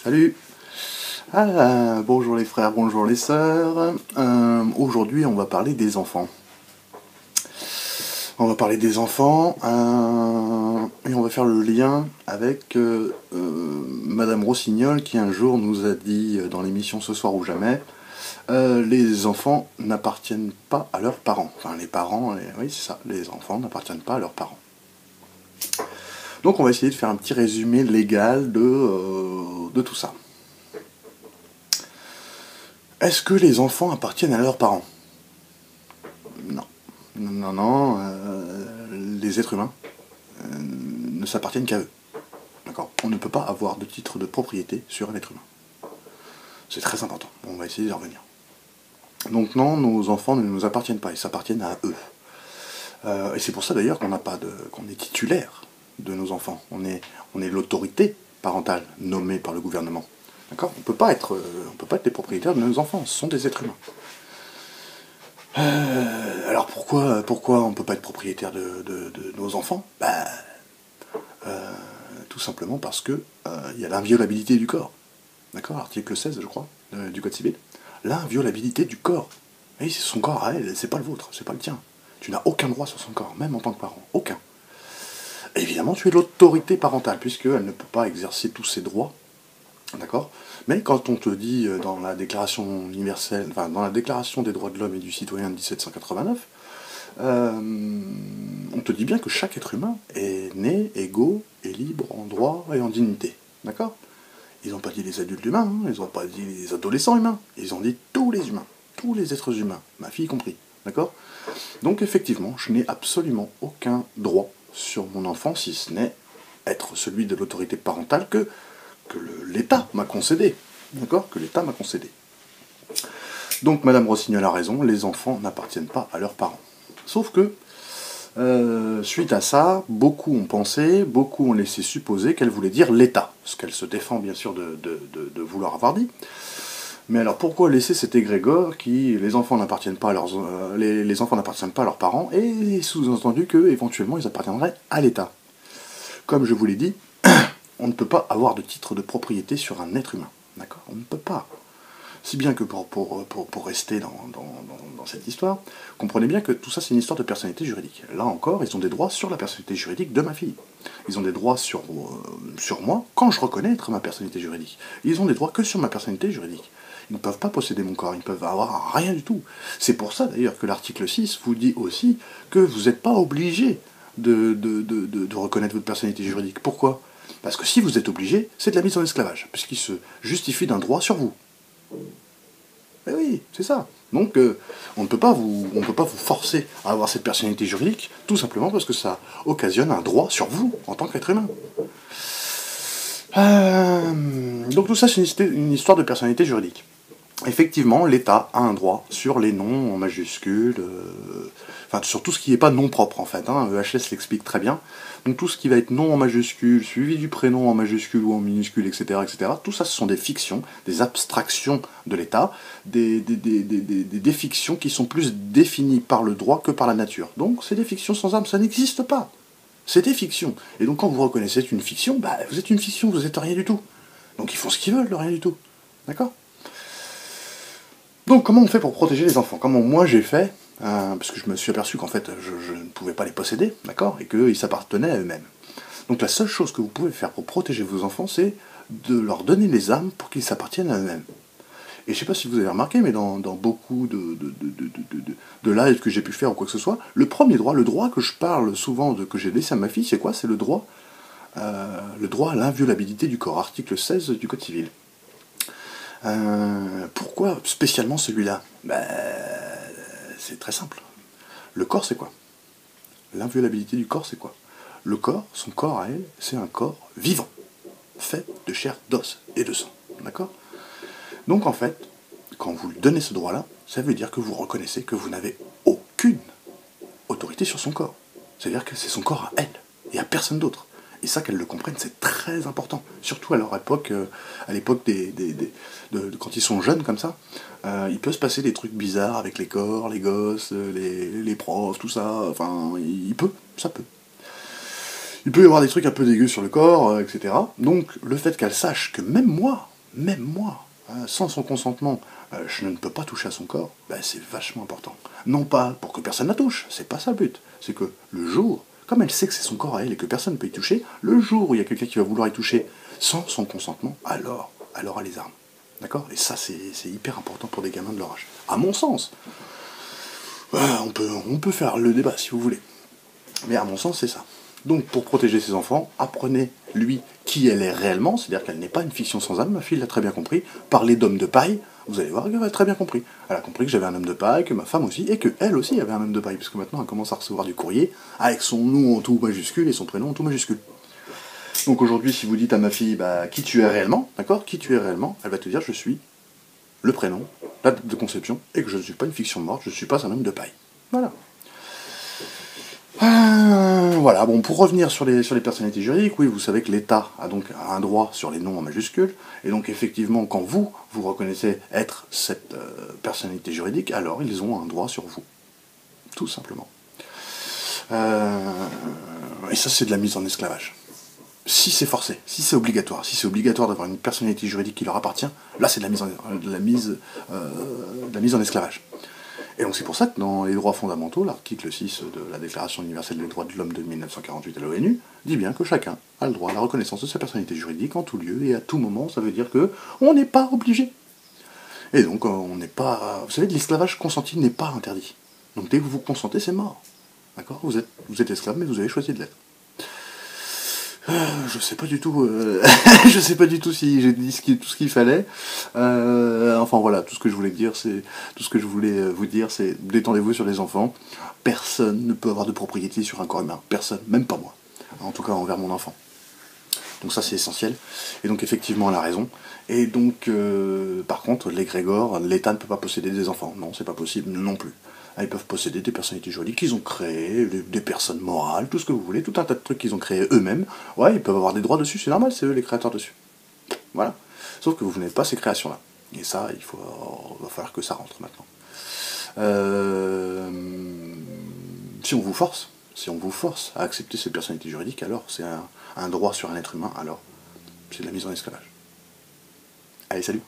Salut. Bonjour les frères, bonjour les sœurs. Aujourd'hui, on va parler des enfants. On va parler des enfants et on va faire le lien avec Madame Rossignol qui un jour nous a dit dans l'émission Ce soir ou jamais, les enfants n'appartiennent pas à leurs parents. Enfin, les parents, oui c'est ça, les enfants n'appartiennent pas à leurs parents. Donc on va essayer de faire un petit résumé légal de tout ça. Est-ce que les enfants appartiennent à leurs parents? Non. Non. Les êtres humains ne s'appartiennent qu'à eux. D'accord? On ne peut pas avoir de titre de propriété sur un être humain. C'est très important. On va essayer d'y revenir. Donc non, nos enfants ne nous appartiennent pas, ils s'appartiennent à eux. Et c'est pour ça d'ailleurs qu'on est titulaire de nos enfants. On est l'autorité parentale nommée par le gouvernement. D'accord? On peut pas être les propriétaires de nos enfants, ce sont des êtres humains. Alors pourquoi on ne peut pas être propriétaire de nos enfants? Tout simplement parce que y a l'inviolabilité du corps. D'accord? Article 16, je crois, du Code civil. L'inviolabilité du corps. Oui, c'est son corps à elle, c'est pas le vôtre, c'est pas le tien. Tu n'as aucun droit sur son corps, même en tant que parent. Aucun. Et évidemment, tu es l'autorité parentale, puisqu'elle ne peut pas exercer tous ses droits. D'accord? Mais quand on te dit dans la Déclaration universelle, enfin dans la Déclaration des droits de l'homme et du citoyen de 1789, on te dit bien que chaque être humain est né égaux et libre en droit et en dignité. D'accord? Ils n'ont pas dit les adultes humains, ils n'ont pas dit les adolescents humains, ils ont dit tous les humains, tous les êtres humains, ma fille compris. D'accord? Donc effectivement, je n'ai absolument aucun droit sur mon enfant, si ce n'est être celui de l'autorité parentale que l'État m'a concédé. D'accord? Que l'État m'a concédé. Donc Madame Rossignol a raison, les enfants n'appartiennent pas à leurs parents. Sauf que, suite à ça, beaucoup ont pensé, beaucoup ont laissé supposer qu'elle voulait dire l'État. Ce qu'elle se défend bien sûr de vouloir avoir dit. Mais alors pourquoi laisser cet égrégore qui, les enfants n'appartiennent pas à les enfants n'appartiennent pas à leurs parents, et sous-entendu qu'éventuellement ils appartiendraient à l'État. Comme je vous l'ai dit, on ne peut pas avoir de titre de propriété sur un être humain. D'accord? On ne peut pas. Si bien que pour rester dans cette histoire, comprenez bien que tout ça c'est une histoire de personnalité juridique. Là encore, ils ont des droits sur la personnalité juridique de ma fille. Ils ont des droits sur moi quand je reconnais être ma personnalité juridique. Ils ont des droits que sur ma personnalité juridique. Ils ne peuvent pas posséder mon corps, ils ne peuvent avoir rien du tout. C'est pour ça d'ailleurs que l'article 6 vous dit aussi que vous n'êtes pas obligé de reconnaître votre personnalité juridique. Pourquoi? Parce que si vous êtes obligé, c'est de la mise en esclavage, puisqu'il se justifie d'un droit sur vous. Eh oui, c'est ça. Donc, on ne peut pas vous forcer à avoir cette personnalité juridique, tout simplement parce que ça occasionne un droit sur vous, en tant qu'être humain. Donc tout ça, c'est une histoire de personnalité juridique. Effectivement, l'État a un droit sur les noms en majuscules, enfin sur tout ce qui n'est pas nom propre en fait, hein, EHS l'explique très bien. Donc tout ce qui va être nom en majuscule, suivi du prénom en majuscule ou en minuscule, etc., tout ça ce sont des fictions, des abstractions de l'État, des fictions qui sont plus définies par le droit que par la nature. Donc c'est des fictions sans âme, ça n'existe pas. C'est des fictions. Et donc quand vous reconnaissez une fiction, vous êtes une fiction, vous n'êtes rien du tout. Donc ils font ce qu'ils veulent, rien du tout. D'accord ? Donc comment on fait pour protéger les enfants? Comment moi j'ai fait, parce que je me suis aperçu qu'en fait je ne pouvais pas les posséder, d'accord, et qu'ils s'appartenaient à eux-mêmes. Donc la seule chose que vous pouvez faire pour protéger vos enfants, c'est de leur donner les armes pour qu'ils s'appartiennent à eux-mêmes. Et je sais pas si vous avez remarqué, mais dans beaucoup de lives que j'ai pu faire ou quoi que ce soit, le premier droit, le droit que je parle souvent, que j'ai laissé à ma fille, c'est quoi? C'est le droit à l'inviolabilité du corps, article 16 du Code civil. Pourquoi spécialement celui-là? C'est très simple. Le corps, c'est quoi? L'inviolabilité du corps, c'est quoi? Le corps, son corps à elle, c'est un corps vivant, fait de chair, d'os et de sang. D'accord? Donc en fait, quand vous lui donnez ce droit-là, ça veut dire que vous reconnaissez que vous n'avez aucune autorité sur son corps. C'est-à-dire que c'est son corps à elle, et à personne d'autre. Et ça, qu'elles le comprennent, c'est très important. Surtout à leur époque, à l'époque quand ils sont jeunes comme ça, il peut se passer des trucs bizarres avec les corps, les gosses, les profs, tout ça. Enfin, ça peut. Il peut y avoir des trucs un peu dégueux sur le corps, etc. Donc, le fait qu'elle sache que même moi, même moi, sans son consentement, je ne peux pas toucher à son corps, ben c'est vachement important. Non pas pour que personne la touche, c'est pas ça le but. C'est que le jour, comme elle sait que c'est son corps à elle et que personne ne peut y toucher, le jour où il y a quelqu'un qui va vouloir y toucher sans son consentement, alors elle aura les armes. D'accord? Et ça, c'est hyper important pour des gamins de leur âge. À mon sens. On peut faire le débat si vous voulez. Mais à mon sens, c'est ça. Donc, pour protéger ses enfants, apprenez-lui qui elle est réellement, c'est-à-dire qu'elle n'est pas une fiction sans âme, ma fille l'a très bien compris. Parlez d'homme de paille, vous allez voir qu'elle a très bien compris. Elle a compris que j'avais un homme de paille, que ma femme aussi, et qu'elle aussi avait un homme de paille, puisque maintenant elle commence à recevoir du courrier avec son nom en tout majuscule et son prénom en tout majuscule. Donc aujourd'hui, si vous dites à ma fille qui tu es réellement, d'accord, qui tu es réellement, elle va te dire je suis le prénom, la date de conception, et que je ne suis pas une fiction morte, je ne suis pas un homme de paille. Voilà. Voilà, bon, pour revenir sur les personnalités juridiques, oui, vous savez que l'État a donc un droit sur les noms en majuscules, et donc effectivement, quand vous reconnaissez être cette personnalité juridique, alors ils ont un droit sur vous. Tout simplement. Et ça, c'est de la mise en esclavage. Si c'est forcé, si c'est obligatoire d'avoir une personnalité juridique qui leur appartient, là c'est de la mise en esclavage. Et donc c'est pour ça que dans les droits fondamentaux, l'article 6 de la Déclaration universelle des droits de l'homme de 1948 à l'ONU dit bien que chacun a le droit à la reconnaissance de sa personnalité juridique en tout lieu et à tout moment. Ça veut dire que on n'est pas obligé. Et donc on n'est pas... Vous savez, l'esclavage consenti n'est pas interdit. Donc dès que vous consentez, c'est mort. D'accord, vous êtes esclave, mais vous avez choisi de l'être. Je sais pas du tout. Je sais pas du tout si j'ai dit tout ce qu'il fallait. Enfin voilà, tout ce que je voulais vous dire, c'est détendez-vous sur les enfants. Personne ne peut avoir de propriété sur un corps humain. Personne, même pas moi. En tout cas envers mon enfant. Donc ça c'est essentiel. Et donc effectivement elle a raison. Et donc par contre l'égrégore, l'État ne peut pas posséder des enfants. Non, c'est pas possible non plus. Ils peuvent posséder des personnalités juridiques qu'ils ont créées, des personnes morales, tout ce que vous voulez, tout un tas de trucs qu'ils ont créés eux-mêmes. Ouais, ils peuvent avoir des droits dessus, c'est normal, c'est eux les créateurs dessus. Voilà. Sauf que vous n'êtes pas ces créations-là. Et ça, il va falloir que ça rentre maintenant. Si on vous force à accepter ces personnalités juridiques, alors c'est un droit sur un être humain, alors c'est de la mise en esclavage. Allez, salut!